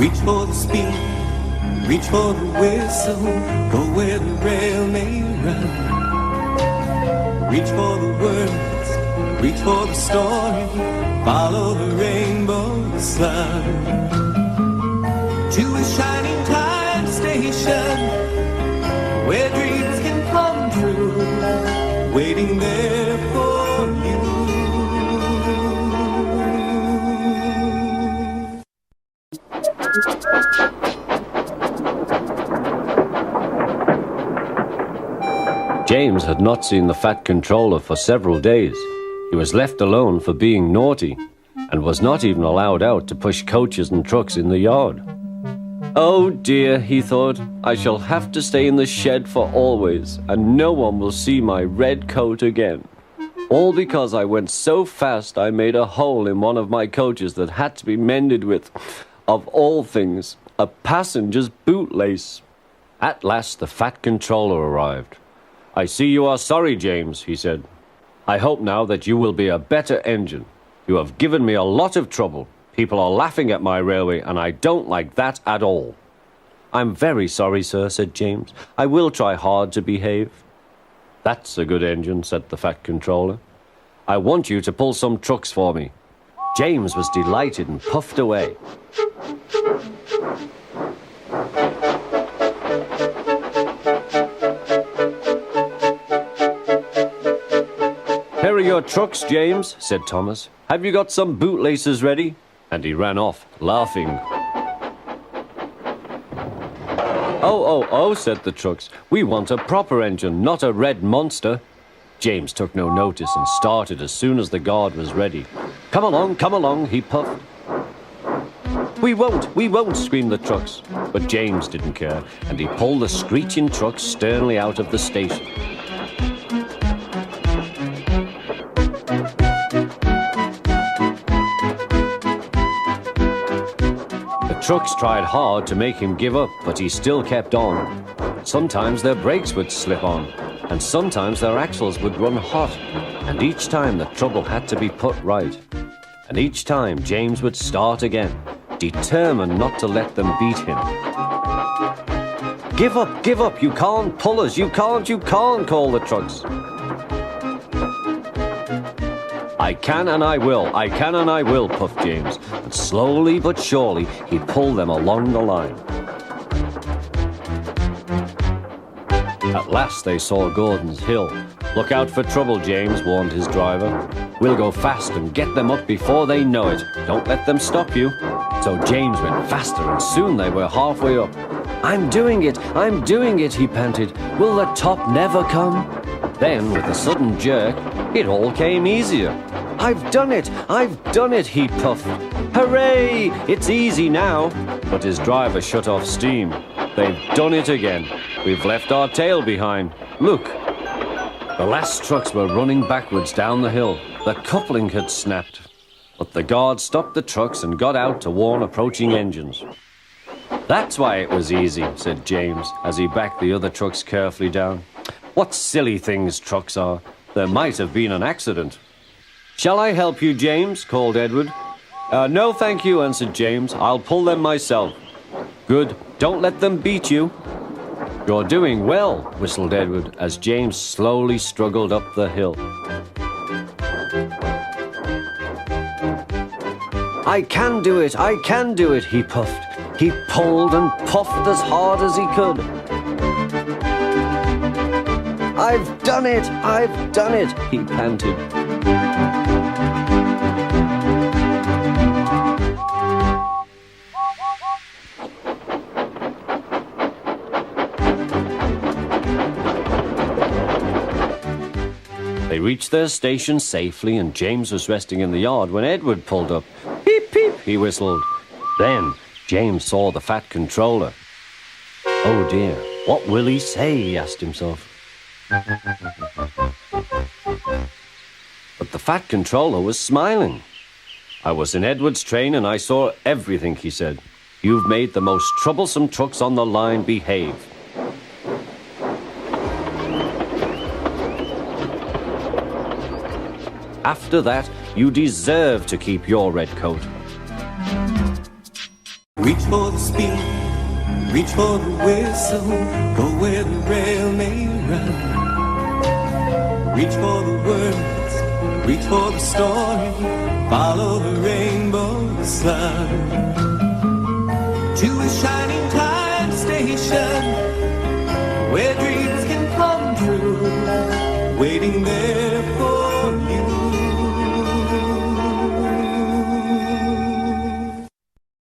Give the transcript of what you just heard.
Reach for the speed, reach for the whistle, go where the rail may run. Reach for the words, reach for the story, follow the rainbow sun. To a shining time station, where dreams can come true, waiting there for you. James had not seen the Fat Controller for several days. He was left alone for being naughty, and was not even allowed out to push coaches and trucks in the yard. Oh dear, he thought, I shall have to stay in the shed for always, and no one will see my red coat again. All because I went so fast I made a hole in one of my coaches that had to be mended with, of all things, a passenger's bootlace. At last the Fat Controller arrived. I see you are sorry, James, he said. I hope now that you will be a better engine. You have given me a lot of trouble. People are laughing at my railway, and I don't like that at all. I'm very sorry, sir, said James. I will try hard to behave. That's a good engine, said the Fat Controller. I want you to pull some trucks for me. James was delighted and puffed away. Here are your trucks, James, said Thomas. Have you got some bootlaces ready? And he ran off, laughing. Oh, said the trucks. We want a proper engine, not a red monster. James took no notice and started as soon as the guard was ready. Come along, he puffed. We won't, screamed the trucks. But James didn't care, and he pulled the screeching trucks sternly out of the station. Trucks tried hard to make him give up, but he still kept on. Sometimes their brakes would slip on, and sometimes their axles would run hot, and each time the trouble had to be put right. And each time James would start again, determined not to let them beat him. Give up, you can't pull us, you can't, called the trucks. I can and I will, puffed James, and slowly but surely he pulled them along the line. At last they saw Gordon's Hill. Look out for trouble, James, warned his driver. We'll go fast and get them up before they know it. Don't let them stop you. So James went faster, and soon they were halfway up. I'm doing it, he panted. Will the top never come? Then, with a sudden jerk, it all came easier. I've done it, he puffed. Hooray! It's easy now. But his driver shut off steam. They've done it again. We've left our tail behind. Look. The last trucks were running backwards down the hill. The coupling had snapped. But the guard stopped the trucks and got out to warn approaching engines. That's why it was easy, said James, as he backed the other trucks carefully down. What silly things trucks are. There might have been an accident. Shall I help you, James? Called Edward. No, thank you, answered James. I'll pull them myself. Good. Don't let them beat you. You're doing well, whistled Edward, as James slowly struggled up the hill. I can do it, he puffed. He pulled and puffed as hard as he could. I've done it, he panted. They reached their station safely, and James was resting in the yard when Edward pulled up. Peep, peep, he whistled. Then James saw the Fat Controller. Oh dear, what will he say, he asked himself. But the Fat Controller was smiling. I was in Edward's train and I saw everything, he said. You've made the most troublesome trucks on the line behave. After that, you deserve to keep your red coat. Reach Reach for the speed, reach for the whistle, go where the rail may run. Reach for the words, reach for the story, follow the rainbow sun. To a shining time station, where dreams can come true, waiting there for you.